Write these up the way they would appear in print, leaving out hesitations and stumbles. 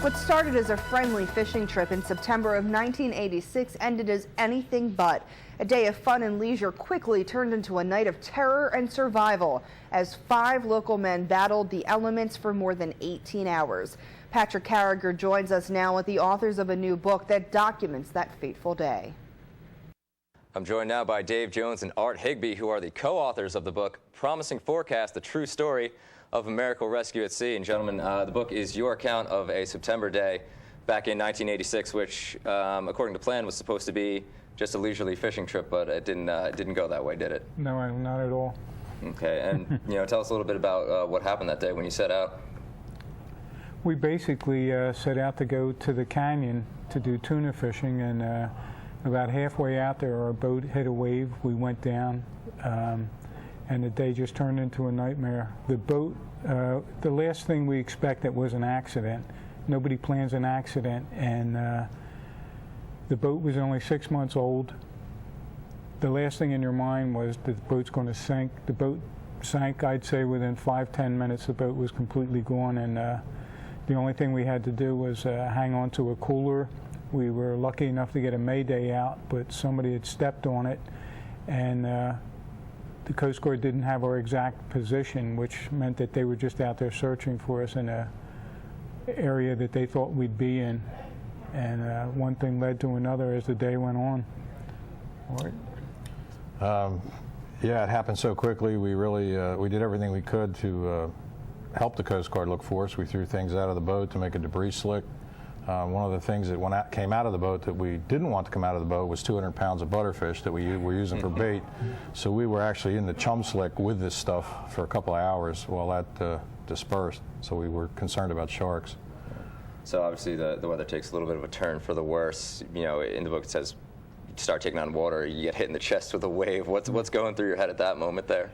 What started as a friendly fishing trip in September of 1986 ended as anything but. A day of fun and leisure quickly turned into a night of terror and survival as 5 local men battled the elements for more than 18 hours. Patrick Carragher joins us now with the authors of a new book that documents that fateful day. I'm joined now by Dave Jones and Art Higbee, who are the co-authors of the book Promising Forecast, the true story of a miracle rescue at sea. And gentlemen, the book is your account of a September day back in 1986, which, according to plan, was supposed to be just a leisurely fishing trip, but it didn't go that way, did it? No, not at all. Okay, and tell us a little bit about what happened that day when you set out. We basically set out to go to the canyon to do tuna fishing, and about halfway out there, our boat hit a wave. We went down, and the day just turned into a nightmare. The boat, the last thing we expected was an accident. Nobody plans an accident, and the boat was only 6 months old. The last thing in your mind was that the boat's going to sink. The boat sank, I'd say, within 5-10 minutes. The boat was completely gone, and the only thing we had to do was hang on to a cooler. We were lucky enough to get a Mayday out, but somebody had stepped on it, and the Coast Guard didn't have our exact position, which meant that they were just out there searching for us in an area that they thought we'd be in. And one thing led to another as the day went on. Yeah, it happened so quickly. We really we did everything we could to help the Coast Guard look for us. We threw things out of the boat to make a debris slick. One of the things that came out of the boat that we didn't want to come out of the boat was 200 pounds of butterfish that we were using for bait. So we were actually in the chum slick with this stuff for a couple of hours while that dispersed. So we were concerned about sharks. So obviously the weather takes a little bit of a turn for the worse. In the book it says you start taking on water, you get hit in the chest with a wave. What's going through your head at that moment there?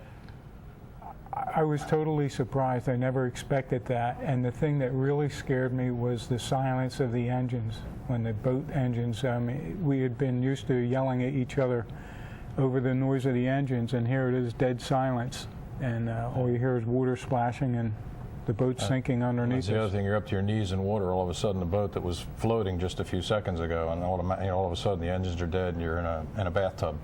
I was totally surprised. I never expected that. And the thing that really scared me was the silence of the engines. When the boat engines, we had been used to yelling at each other over the noise of the engines, and here it is, dead silence. And all you hear is water splashing and the boat sinking underneath us. The other thing, you're up to your knees in water. All of a sudden, the boat that was floating just a few seconds ago, and all of a sudden the engines are dead, and you're in a bathtub.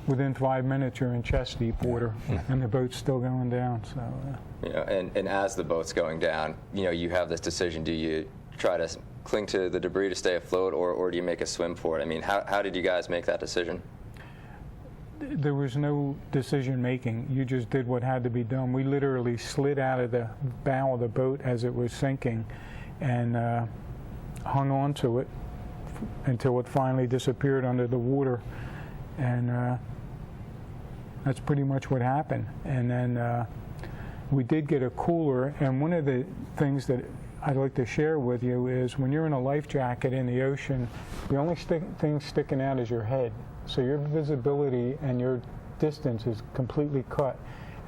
Within 5 minutes, you're in chest deep water, and the boat's still going down. So, and as the boat's going down, you have this decision: do you try to cling to the debris to stay afloat, or do you make a swim for it? I mean, how did you guys make that decision? There was no decision making. You just did what had to be done. We literally slid out of the bow of the boat as it was sinking, and hung on to it until it finally disappeared under the water, and that's pretty much what happened. And then we did get a cooler, and one of the things that I'd like to share with you is when you're in a life jacket in the ocean, the only thing sticking out is your head. So your visibility and your distance is completely cut.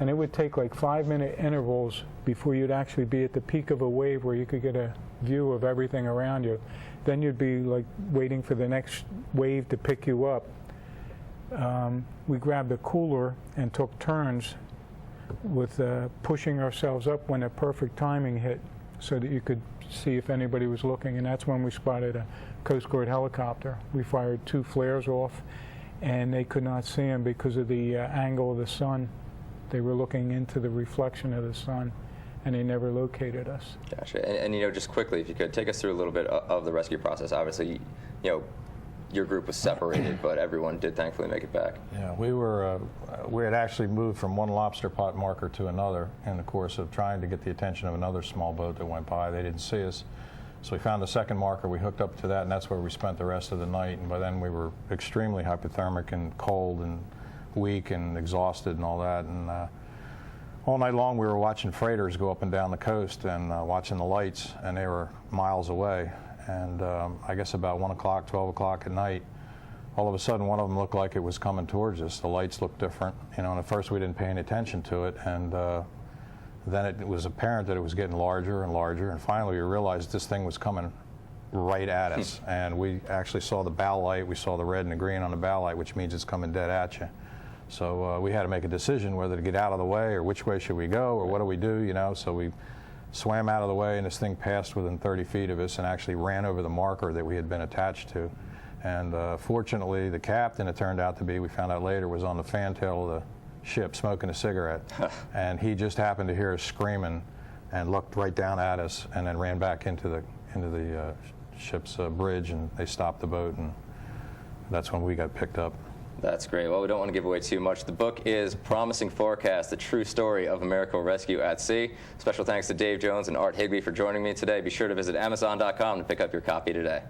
And it would take like 5-minute intervals before you'd actually be at the peak of a wave where you could get a view of everything around you. Then you'd be like waiting for the next wave to pick you up. We grabbed a cooler and took turns with pushing ourselves up when the perfect timing hit so that you could see if anybody was looking, and that's when we spotted a Coast Guard helicopter. We fired 2 flares off, and they could not see them because of the angle of the sun. They were looking into the reflection of the sun, and they never located us. Gotcha. And just quickly, if you could take us through a little bit of the rescue process. Obviously, your group was separated, but everyone did thankfully make it back. Yeah, we had actually moved from one lobster pot marker to another in the course of trying to get the attention of another small boat that went by. They didn't see us. So we found the second marker, we hooked up to that, and that's where we spent the rest of the night. And by then we were extremely hypothermic and cold and weak and exhausted and all that. And all night long we were watching freighters go up and down the coast and watching the lights, and they were miles away. And I guess about 1 o'clock, 12 o'clock at night, all of a sudden one of them looked like it was coming towards us. The lights looked different, and at first we didn't pay any attention to it, and then it was apparent that it was getting larger and larger, and finally we realized this thing was coming right at us. And we actually saw the bow light, we saw the red and the green on the bow light, which means it's coming dead at you. So we had to make a decision whether to get out of the way or which way should we go or what do we do, So we swam out of the way, and this thing passed within 30 feet of us and actually ran over the marker that we had been attached to. And fortunately, the captain, it turned out to be, we found out later, was on the fantail of the ship smoking a cigarette. And he just happened to hear us screaming and looked right down at us and then ran back into the ship's bridge, and they stopped the boat, and that's when we got picked up. That's great. Well, we don't want to give away too much. The book is Promising Forecast, the true story of a miracle rescue at sea. Special thanks to Dave Jones and Art Higbee for joining me today. Be sure to visit Amazon.com to pick up your copy today.